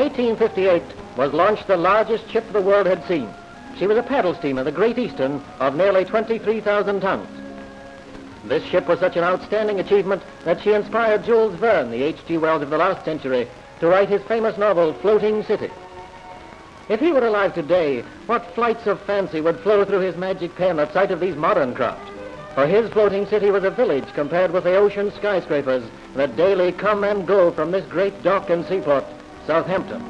1858 was launched the largest ship the world had seen. She was a paddle steamer, the Great Eastern, of nearly 23,000 tons. This ship was such an outstanding achievement that she inspired Jules Verne, the H.G. Wells of the last century, to write his famous novel, Floating City. If he were alive today, what flights of fancy would flow through his magic pen at sight of these modern craft? For his floating city was a village compared with the ocean skyscrapers that daily come and go from this great dock and seaport, Southampton.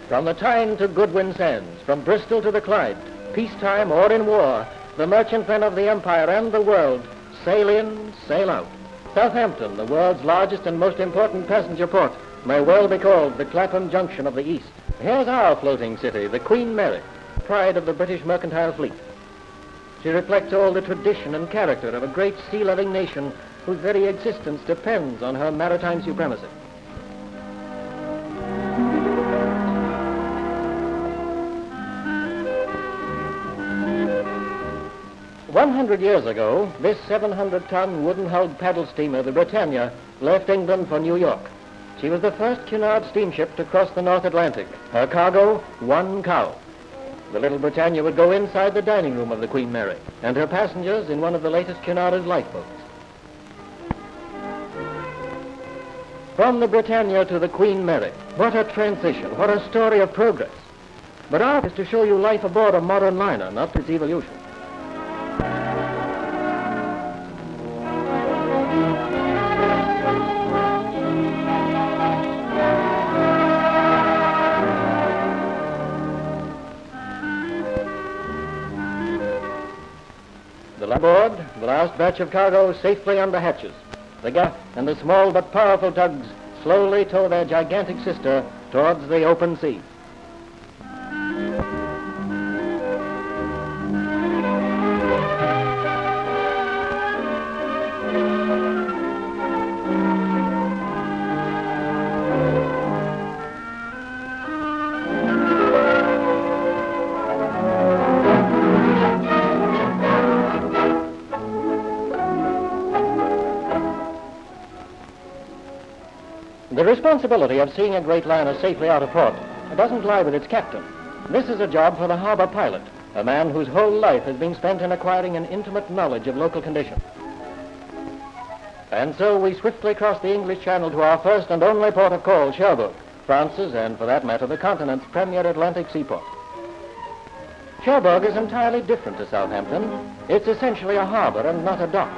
From the Tyne to Goodwin Sands, from Bristol to the Clyde, peacetime or in war, the merchantmen of the empire and the world sail in, sail out. Southampton, the world's largest and most important passenger port, may well be called the Clapham Junction of the East. Here's our floating city, the Queen Mary, pride of the British mercantile fleet. She reflects all the tradition and character of a great sea-loving nation whose very existence depends on her maritime supremacy. "100 years ago, this 700-ton wooden-hulled paddle steamer, the Britannia, left England for New York. She was the first Cunard steamship to cross the North Atlantic. Her cargo, 1 cow. The little Britannia would go inside the dining room of the Queen Mary, and her passengers in one of the latest Cunard's lifeboats. From the Britannia to the Queen Mary, what a transition, what a story of progress. But ours is to show you life aboard a modern liner, not its evolution. Aboard, the last batch of cargo safely under hatches. The gas and the small but powerful tugs slowly tow their gigantic sister towards the open sea. The responsibility of seeing a great liner safely out of port doesn't lie with its captain. This is a job for the harbor pilot, a man whose whole life has been spent in acquiring an intimate knowledge of local conditions. And so we swiftly cross the English Channel to our first and only port of call, Cherbourg, France's, and for that matter, the continent's premier Atlantic seaport. Cherbourg is entirely different to Southampton. It's essentially a harbor and not a dock,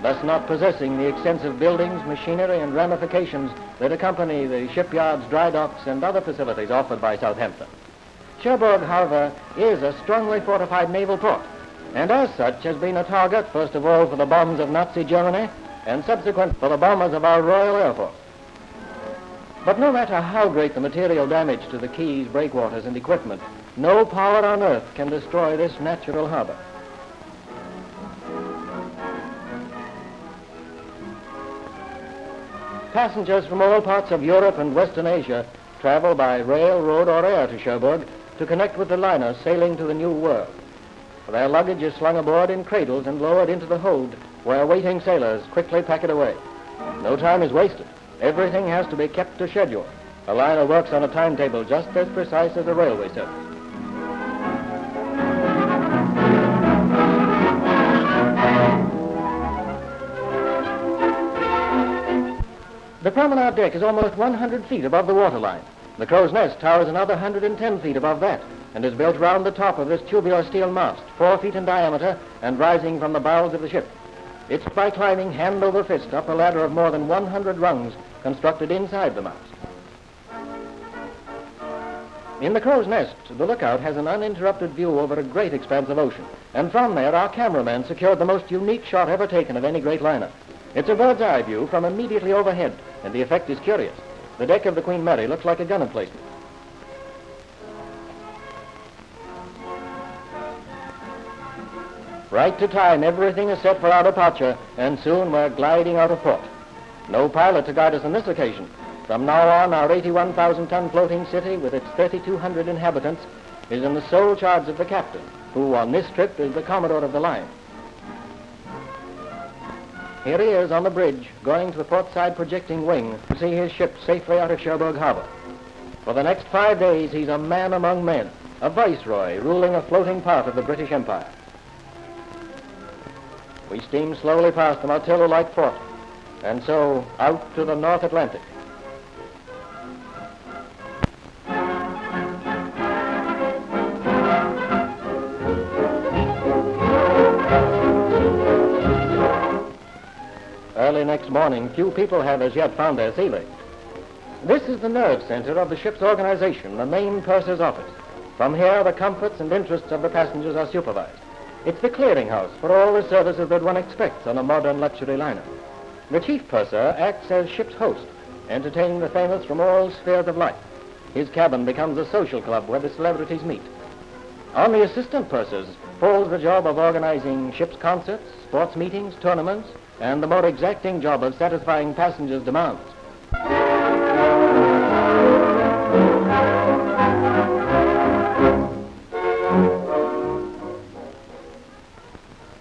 thus not possessing the extensive buildings, machinery, and ramifications that accompany the shipyards, dry docks, and other facilities offered by Southampton. Cherbourg, however, is a strongly fortified naval port, and as such has been a target, first of all, for the bombs of Nazi Germany, and subsequent for the bombers of our Royal Air Force. But no matter how great the material damage to the quays, breakwaters, and equipment, no power on earth can destroy this natural harbor. Passengers from all parts of Europe and Western Asia travel by rail, road, or air to Cherbourg to connect with the liner sailing to the New World. Their luggage is slung aboard in cradles and lowered into the hold, where waiting sailors quickly pack it away. No time is wasted. Everything has to be kept to schedule. A liner works on a timetable just as precise as a railway service. The promenade deck is almost 100 feet above the waterline. The crow's nest towers another 110 feet above that and is built round the top of this tubular steel mast, 4 feet in diameter and rising from the bowels of the ship. It's by climbing hand over fist up a ladder of more than 100 rungs constructed inside the mast. In the crow's nest, the lookout has an uninterrupted view over a great expanse of ocean, and from there our cameraman secured the most unique shot ever taken of any great liner. It's a bird's eye view from immediately overhead, and the effect is curious. The deck of the Queen Mary looks like a gun emplacement. Right to time, everything is set for our departure, and soon we're gliding out of port. No pilot to guide us on this occasion. From now on, our 81,000-ton floating city, with its 3,200 inhabitants, is in the sole charge of the captain, who on this trip is the commodore of the line. Here he is on the bridge, going to the port side projecting wing to see his ship safely out of Cherbourg Harbor. For the next 5 days, he's a man among men, a viceroy ruling a floating part of the British Empire. We steam slowly past the Martello-like fort, and so out to the North Atlantic. Early next morning, few people have as yet found their sea legs. This is the nerve center of the ship's organization, the main purser's office. From here, the comforts and interests of the passengers are supervised. It's the clearinghouse for all the services that one expects on a modern luxury liner. The chief purser acts as ship's host, entertaining the famous from all spheres of life. His cabin becomes a social club where the celebrities meet. On the assistant pursers falls the job of organizing ship's concerts, sports meetings, tournaments, and the more exacting job of satisfying passengers' demands.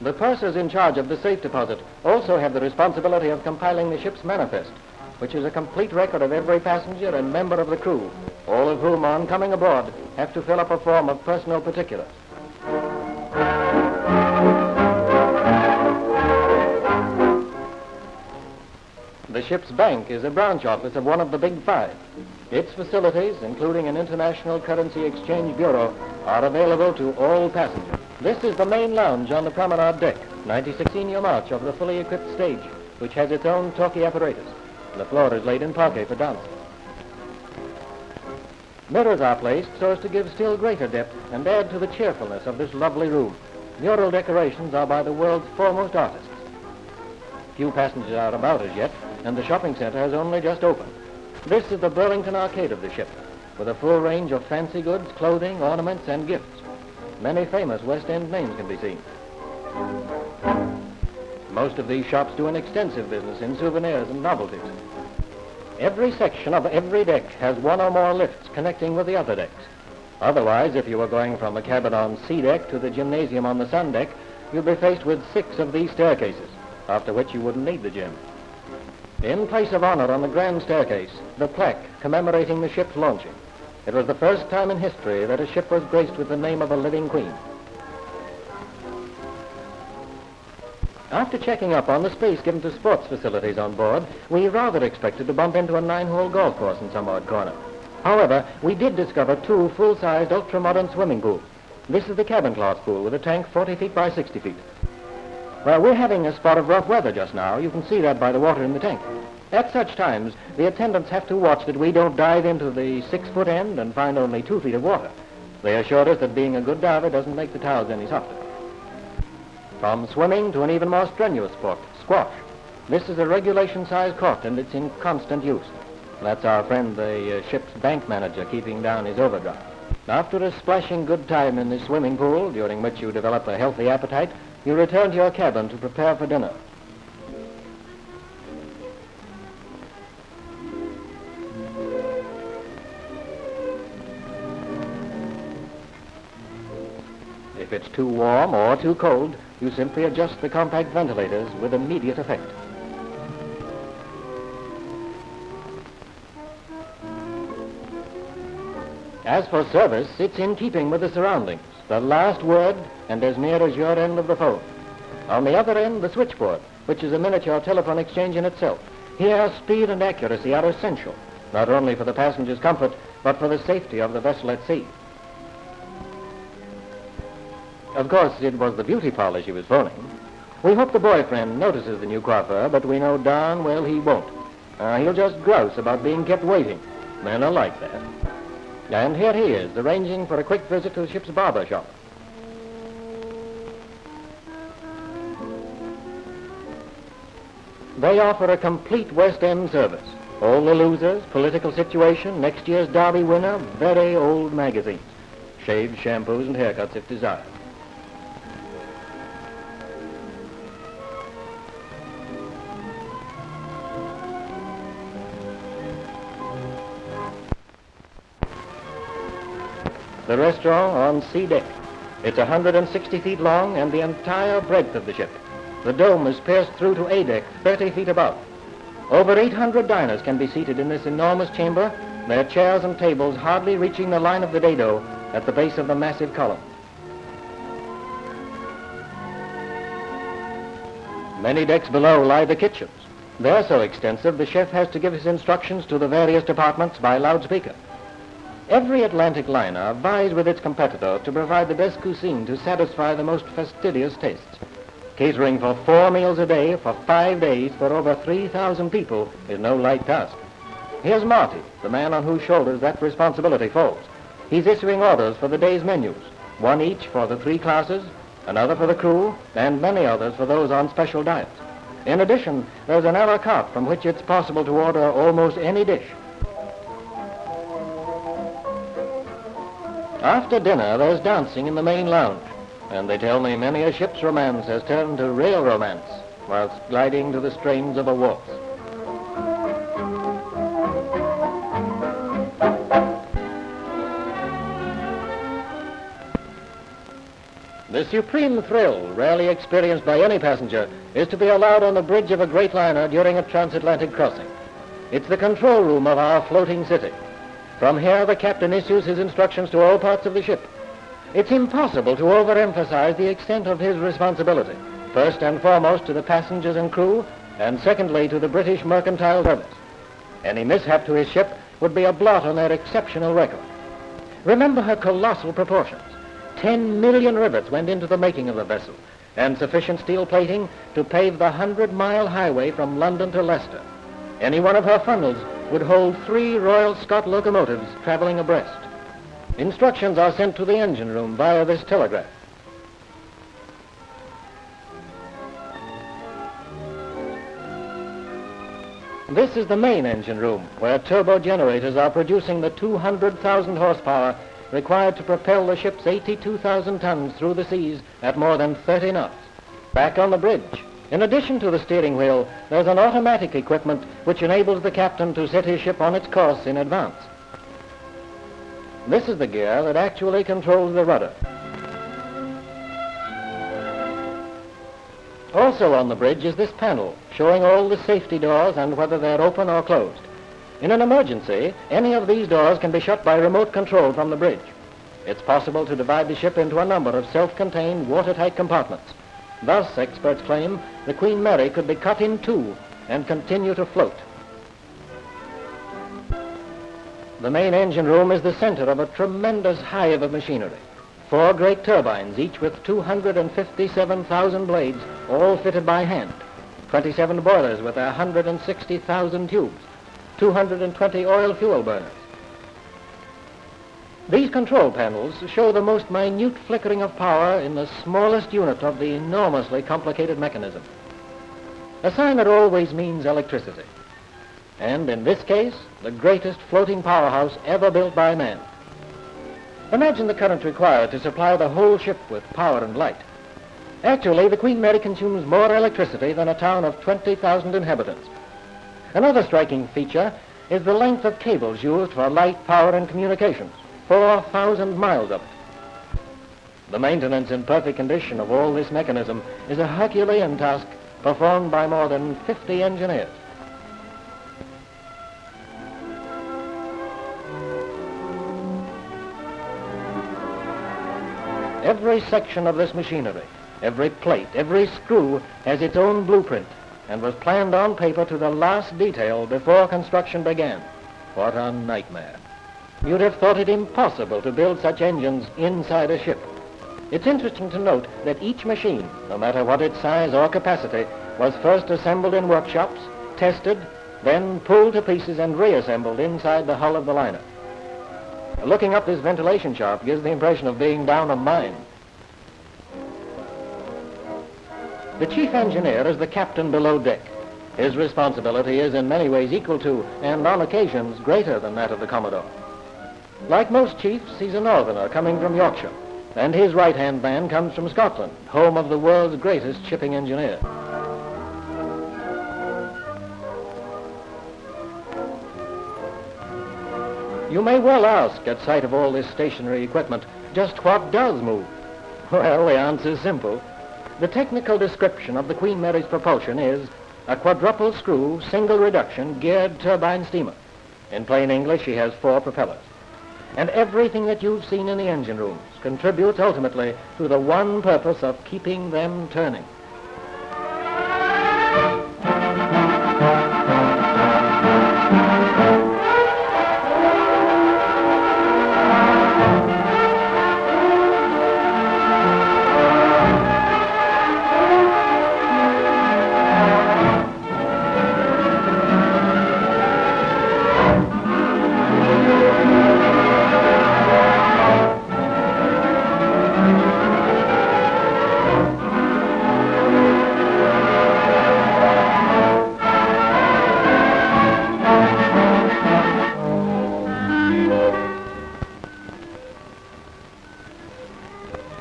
The pursers in charge of the safe deposit also have the responsibility of compiling the ship's manifest, which is a complete record of every passenger and member of the crew, all of whom, on coming aboard, have to fill up a form of personal particulars. The ship's bank is a branch office of one of the big five. Its facilities, including an international currency exchange bureau, are available to all passengers. This is the main lounge on the promenade deck, 96 senior march of the fully equipped stage, which has its own talkie apparatus. The floor is laid in parquet for dancing. Mirrors are placed so as to give still greater depth and add to the cheerfulness of this lovely room. Mural decorations are by the world's foremost artists. Few passengers are about as yet, and the shopping center has only just opened. This is the Burlington Arcade of the ship, with a full range of fancy goods, clothing, ornaments, and gifts. Many famous West End names can be seen. Most of these shops do an extensive business in souvenirs and novelties. Every section of every deck has one or more lifts connecting with the other decks. Otherwise, if you were going from the cabin on C deck to the gymnasium on the sun deck, you'd be faced with 6 of these staircases, after which you wouldn't need the gym. In place of honor on the grand staircase, the plaque commemorating the ship's launching. It was the first time in history that a ship was graced with the name of a living queen. After checking up on the space given to sports facilities on board, we rather expected to bump into a 9-hole golf course in some odd corner. However, we did discover 2 full-sized, ultra-modern swimming pools. This is the cabin class pool with a tank 40 feet by 60 feet. Well, we're having a spot of rough weather just now. You can see that by the water in the tank. At such times, the attendants have to watch that we don't dive into the 6-foot end and find only 2 feet of water. They assured us that being a good diver doesn't make the towels any softer. From swimming to an even more strenuous sport, squash. This is a regulation-sized court, and it's in constant use. That's our friend, the ship's bank manager, keeping down his overdraft. After a splashing good time in the swimming pool, during which you develop a healthy appetite, you return to your cabin to prepare for dinner. If it's too warm or too cold, you simply adjust the compact ventilators with immediate effect. As for service, it's in keeping with the surroundings. The last word, and as near as your end of the phone. On the other end, the switchboard, which is a miniature telephone exchange in itself. Here, speed and accuracy are essential, not only for the passenger's comfort, but for the safety of the vessel at sea. Of course, it was the beauty parlor she was phoning. We hope the boyfriend notices the new coiffeur, but we know darn well he won't. He'll just grouse about being kept waiting. Men are like that. And here he is, arranging for a quick visit to the ship's barber shop. They offer a complete West End service. All the losers, political situation, next year's Derby winner, very old magazines. Shaves, shampoos, and haircuts if desired. The restaurant on C deck. It's 160 feet long and the entire breadth of the ship. The dome is pierced through to a deck 30 feet above. Over 800 diners can be seated in this enormous chamber, their chairs and tables hardly reaching the line of the dado at the base of the massive column. Many decks below lie the kitchens. They're so extensive the chef has to give his instructions to the various departments by loudspeaker. Every Atlantic liner vies with its competitor to provide the best cuisine to satisfy the most fastidious tastes. Catering for 4 meals a day for 5 days for over 3,000 people is no light task. Here's Marty, the man on whose shoulders that responsibility falls. He's issuing orders for the day's menus, one each for the 3 classes, another for the crew, and many others for those on special diets. In addition, there's an a la carte from which it's possible to order almost any dish. After dinner, there's dancing in the main lounge, and they tell me many a ship's romance has turned to real romance whilst gliding to the strains of a waltz. The supreme thrill, rarely experienced by any passenger, is to be allowed on the bridge of a great liner during a transatlantic crossing. It's the control room of our floating city. From here, the captain issues his instructions to all parts of the ship. It's impossible to overemphasize the extent of his responsibility, first and foremost to the passengers and crew, and secondly to the British mercantile service. Any mishap to his ship would be a blot on their exceptional record. Remember her colossal proportions. 10 million rivets went into the making of the vessel, and sufficient steel plating to pave the 100-mile highway from London to Leicester. Any one of her funnels would hold 3 Royal Scot locomotives traveling abreast. Instructions are sent to the engine room via this telegraph. This is the main engine room, where turbo generators are producing the 200,000 horsepower required to propel the ship's 82,000 tons through the seas at more than 30 knots. Back on the bridge, in addition to the steering wheel, there's an automatic equipment which enables the captain to set his ship on its course in advance. This is the gear that actually controls the rudder. Also on the bridge is this panel, showing all the safety doors and whether they're open or closed. In an emergency, any of these doors can be shut by remote control from the bridge. It's possible to divide the ship into a number of self-contained, watertight compartments. Thus, experts claim, the Queen Mary could be cut in 2 and continue to float. The main engine room is the center of a tremendous hive of machinery. 4 great turbines, each with 257,000 blades, all fitted by hand. 27 boilers with 160,000 tubes. 220 oil fuel burners. These control panels show the most minute flickering of power in the smallest unit of the enormously complicated mechanism. A sign that always means electricity. And in this case, the greatest floating powerhouse ever built by man. Imagine the current required to supply the whole ship with power and light. Actually, the Queen Mary consumes more electricity than a town of 20,000 inhabitants. Another striking feature is the length of cables used for light, power, and communications. 4,000 miles of it. The maintenance in perfect condition of all this mechanism is a Herculean task performed by more than 50 engineers. Every section of this machinery, every plate, every screw has its own blueprint and was planned on paper to the last detail before construction began. What a nightmare. You'd have thought it impossible to build such engines inside a ship. It's interesting to note that each machine, no matter what its size or capacity, was first assembled in workshops, tested, then pulled to pieces and reassembled inside the hull of the liner. Looking up this ventilation shaft gives the impression of being down a mine. The chief engineer is the captain below deck. His responsibility is in many ways equal to, and on occasions greater than that of the Commodore. Like most chiefs, he's a northerner coming from Yorkshire, and his right-hand man comes from Scotland, home of the world's greatest shipping engineer. You may well ask, at sight of all this stationary equipment, just what does move? Well, the answer's simple. The technical description of the Queen Mary's propulsion is a quadruple screw, single reduction, geared turbine steamer. In plain English, she has 4 propellers. And everything that you've seen in the engine rooms contributes ultimately to the one purpose of keeping them turning.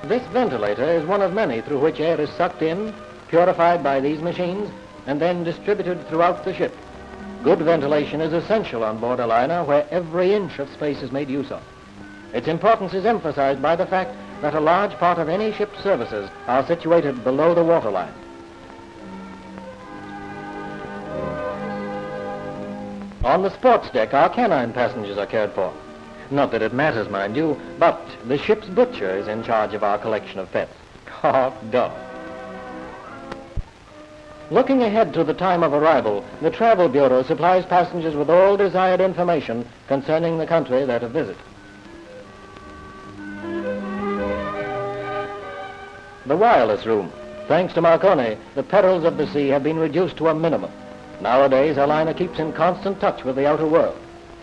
This ventilator is one of many through which air is sucked in, purified by these machines, and then distributed throughout the ship. Good ventilation is essential on board a liner where every inch of space is made use of. Its importance is emphasized by the fact that a large part of any ship's services are situated below the waterline. On the sports deck, our canine passengers are cared for. Not that it matters, mind you, but the ship's butcher is in charge of our collection of pets. Hot dog. Looking ahead to the time of arrival, the Travel Bureau supplies passengers with all desired information concerning the country they're to visit. The wireless room. Thanks to Marconi, the perils of the sea have been reduced to a minimum. Nowadays, our liner keeps in constant touch with the outer world.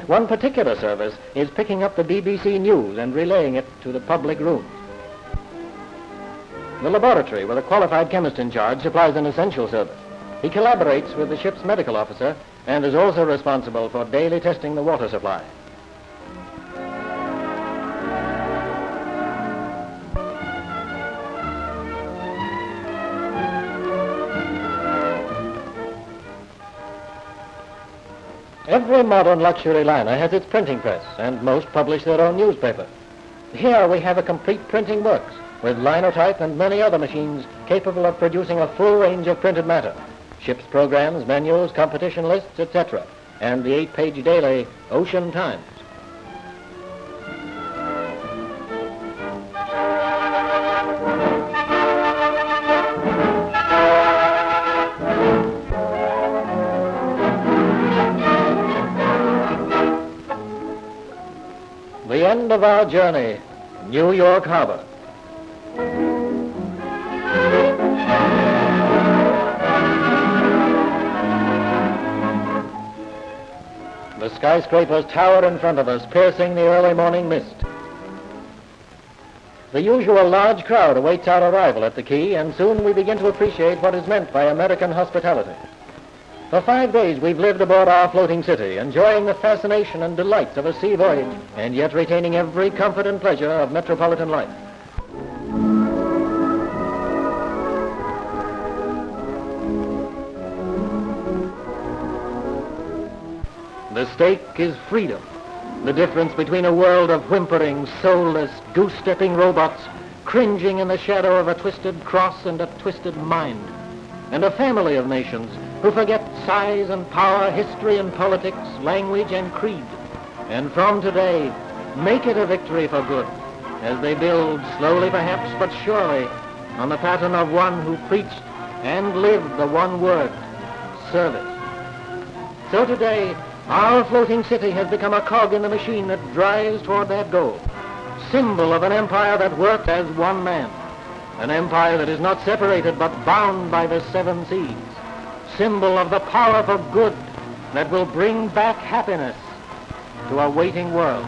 One particular service is picking up the BBC News and relaying it to the public rooms. The laboratory, with a qualified chemist in charge, supplies an essential service. He collaborates with the ship's medical officer and is also responsible for daily testing the water supply. Every modern luxury liner has its printing press, and most publish their own newspaper. Here we have a complete printing works, with linotype and many other machines capable of producing a full range of printed matter. Ship's programs, menus, competition lists, etc., and the 8-page daily Ocean Times. The end of our journey, New York Harbor. The skyscrapers tower in front of us, piercing the early morning mist. The usual large crowd awaits our arrival at the quay, and soon we begin to appreciate what is meant by American hospitality. For 5 days we've lived aboard our floating city, enjoying the fascination and delights of a sea voyage, and yet retaining every comfort and pleasure of metropolitan life. The stake is freedom, the difference between a world of whimpering, soulless, goose-stepping robots, cringing in the shadow of a twisted cross and a twisted mind, and a family of nations who forget size and power, history and politics, language and creed, and from today make it a victory for good, as they build, slowly perhaps but surely, on the pattern of one who preached and lived the one word, service. So today, our floating city has become a cog in the machine that drives toward that goal, symbol of an empire that worked as one man, an empire that is not separated but bound by the 7 seas, symbol of the power for good that will bring back happiness to a waiting world.